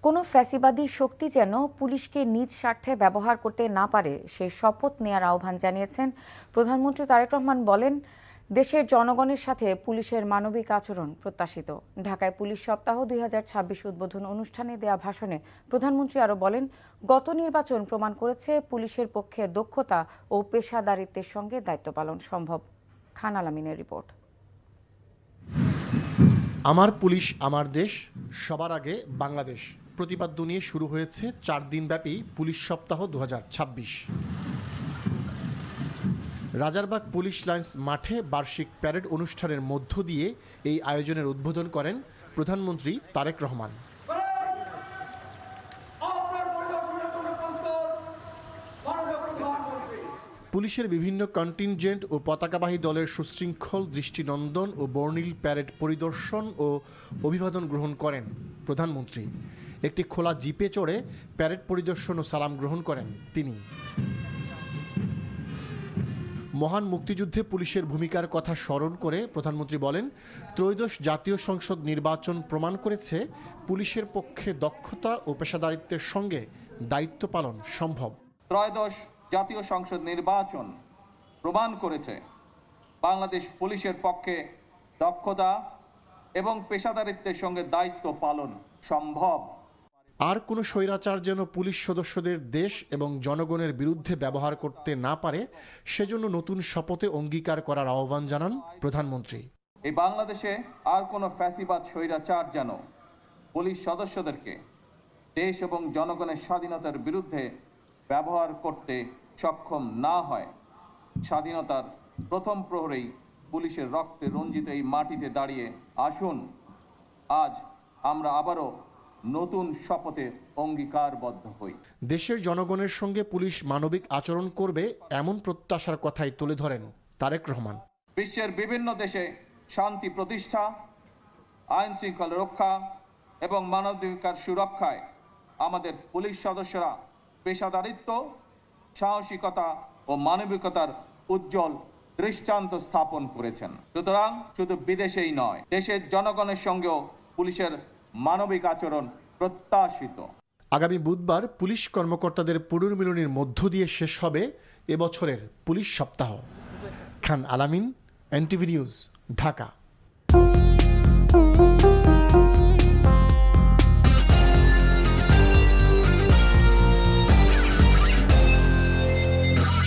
কোনো ফ্যাসিবাদী শক্তি যেন পুলিশকে নিজ স্বার্থে ব্যবহার করতে না পারে সে শপথ নেয়ার আহ্বান জানিয়েছেন প্রধানমন্ত্রী তারেক রহমান। বলেন, দেশের জনগণের সাথে পুলিশের মানবিক আচরণ প্রত্যাশিত। ঢাকায় পুলিশ সপ্তাহ 2026 উদ্বোধন অনুষ্ঠানে দেয়া ভাষণে প্রধানমন্ত্রী আরও বলেন, গত নির্বাচন প্রমাণ করেছে পুলিশের পক্ষে দক্ষতা ও পেশাদারিত্বের সঙ্গে দায়িত্ব পালন সম্ভব। খান আলামিনের রিপোর্ট। আমার পুলিশ আমার দেশ, সবার আগে বাংলাদেশ প্রতিপাদ্য নিয়ে শুরু হয়েছে 4 দিনব্যাপী পুলিশ সপ্তাহ 2026। রাজারবাগ পুলিশ লাইন্স মাঠে বার্ষিক প্যারেড অনুষ্ঠানের মধ্য দিয়ে এই আয়োজনের উদ্বোধন করেন প্রধানমন্ত্রী তারেক রহমান। পুলিশের বিভিন্ন কন্টিনজেন্ট ও পতাকাবাহী দলের সুশৃঙ্খল দৃষ্টিনন্দন ও বর্ণিল প্যারেড পরিদর্শন ও অভিবাদন গ্রহণ করেন প্রধানমন্ত্রী। একটি খোলা জিপে চড়ে প্যারেড পরিদর্শন ও সালাম গ্রহণ করেন তিনি। মহান মুক্তিযুদ্ধে পুলিশের ভূমিকার কথা স্মরণ করে প্রধানমন্ত্রী বলেন, ত্রয়োদশ জাতীয় সংসদ নির্বাচন প্রমাণ করেছে পুলিশের পক্ষে দক্ষতা ও পেশাদারিত্বের সঙ্গে দায়িত্ব পালন সম্ভব। ত্রয়োদশ জাতীয় সংসদ নির্বাচন প্রমাণ করেছে বাংলাদেশ পুলিশের পক্ষে দক্ষতা এবং পেশাদারিত্বের সঙ্গে দায়িত্ব পালন সম্ভব। আর কোনো স্বৈরাচার যেন পুলিশ সদস্যদের দেশ এবং জনগণের বিরুদ্ধে ব্যবহার করতে না পারে সেজন্য নতুন শপথে অঙ্গীকার করার আহ্বান জানান প্রধানমন্ত্রী। এই বাংলাদেশে আর কোনো ফ্যাসিবাদ স্বৈরাচার যেন পুলিশ সদস্যদেরকে দেশ এবং জনগণের স্বাধীনতার বিরুদ্ধে ব্যবহার করতে সক্ষম না হয়। স্বাধীনতার প্রথম প্রহরেই পুলিশের রক্তে রঞ্জিত এই মাটিতে দাঁড়িয়ে আসুন আজ আমরা আবারও নতুন শপথে অঙ্গীকারবদ্ধ হই। দেশের জনগণের সঙ্গে পুলিশ মানবিক আচরণ করবে এমন প্রত্যাশার কথাই তুলে ধরেন তারেক রহমান। বিশ্বের বিভিন্ন দেশে শান্তি প্রতিষ্ঠা, আইন শৃঙ্খলা রক্ষা এবং মানবাধিকার সুরক্ষায় আমাদের পুলিশ সদস্যরা পেশাদারিত্ব, সাহসিকতা ও মানবিকতার উজ্জ্বল দৃষ্টান্ত স্থাপন করেছেন। সুতরাং শুধু বিদেশেই নয়, দেশের জনগণের সঙ্গেও পুলিশের মানবিক আচরণ প্রত্যাশিত। আগামী বুধবার পুলিশ কর্মকর্তাদের পুনর্মিলনীর মধ্য দিয়ে শেষ হবে এবছরের পুলিশ সপ্তাহ। খান আলামিন, এনটিভি নিউজ, ঢাকা।